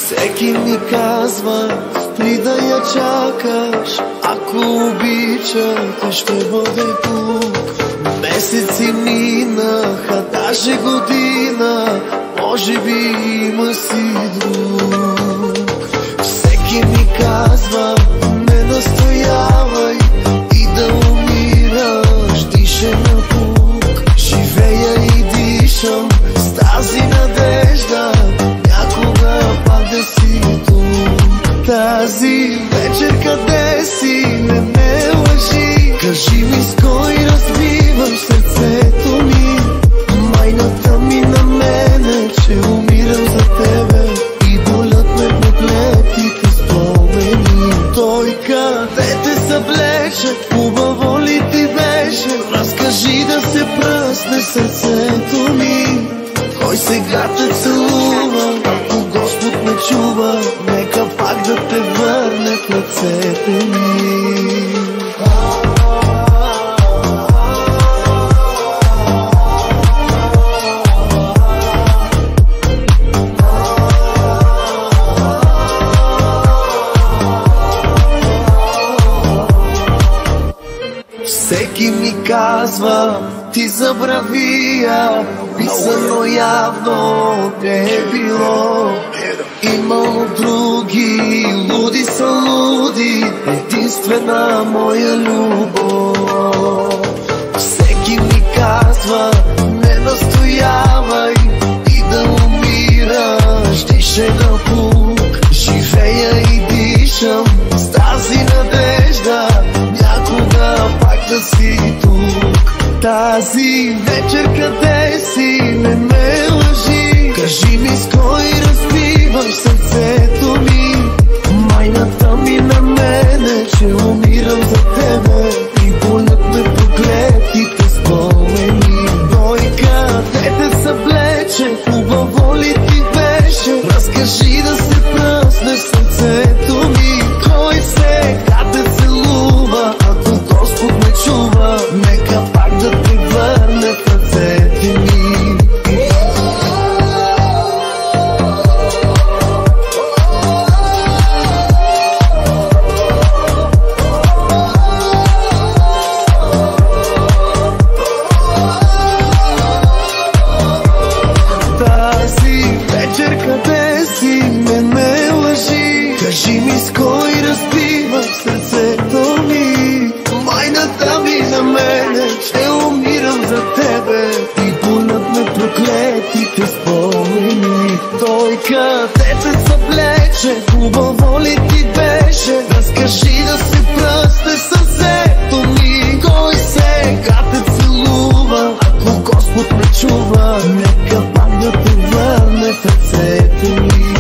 Всеки ми казва, спри да я чакаш, ако обичате ще бъде тук. Месеци минаха, даже година, може би има си друг. Всеки ми казва, не настоявай и да умираш, дишай напук. Живея и дишам с тази надежда, някога пак да си тук. Тази вечер къде си, не лъжи, кажи ми с кой разбиваш сърцето ми. Майната ми на мене, че умирам за тебе и болят ме проклетите спомени. Той къде те съблече, хубаво ли ти беше? Разкажи да се пръсне сърцето ми. Кой сега те целува, ако Господ ме чува, нека пак да те върне в ръцете ми. Всеки ми казва, ти забрави я, писано явно не е било. Имало други, луди са луди, единствена моя любов. Всеки ми казва, не настоявай и да умираш, дишай напук. Живея и дишам с тази надежда, някога пак да си тук. Тази вечер къде си, не ме лъжи, кажи ми с кой разбиваш сърцето ми. Майната ми на мене, че умирам за тебе и болят ме проклетите спомени. Той къде те съблече, хубаво ли ти беше? Разкажи да се пръсне сърцето ми. Кой сега те целува, ако Господ ме чува, нека пак да те върне в ръцете ми. Тази вечер къде си, не лъжи, кажи ми с кой разбиваш сърцето ми. Майната ми на мене, че умирам за тебе и болят ме проклетите спомени. Той къде те съблече, хубаво ли ти беше? Разкажи да се пръсне сърцето ми. Кой сега те целува, ако Господ ме чува, нека пак да те върне в ръцете ми.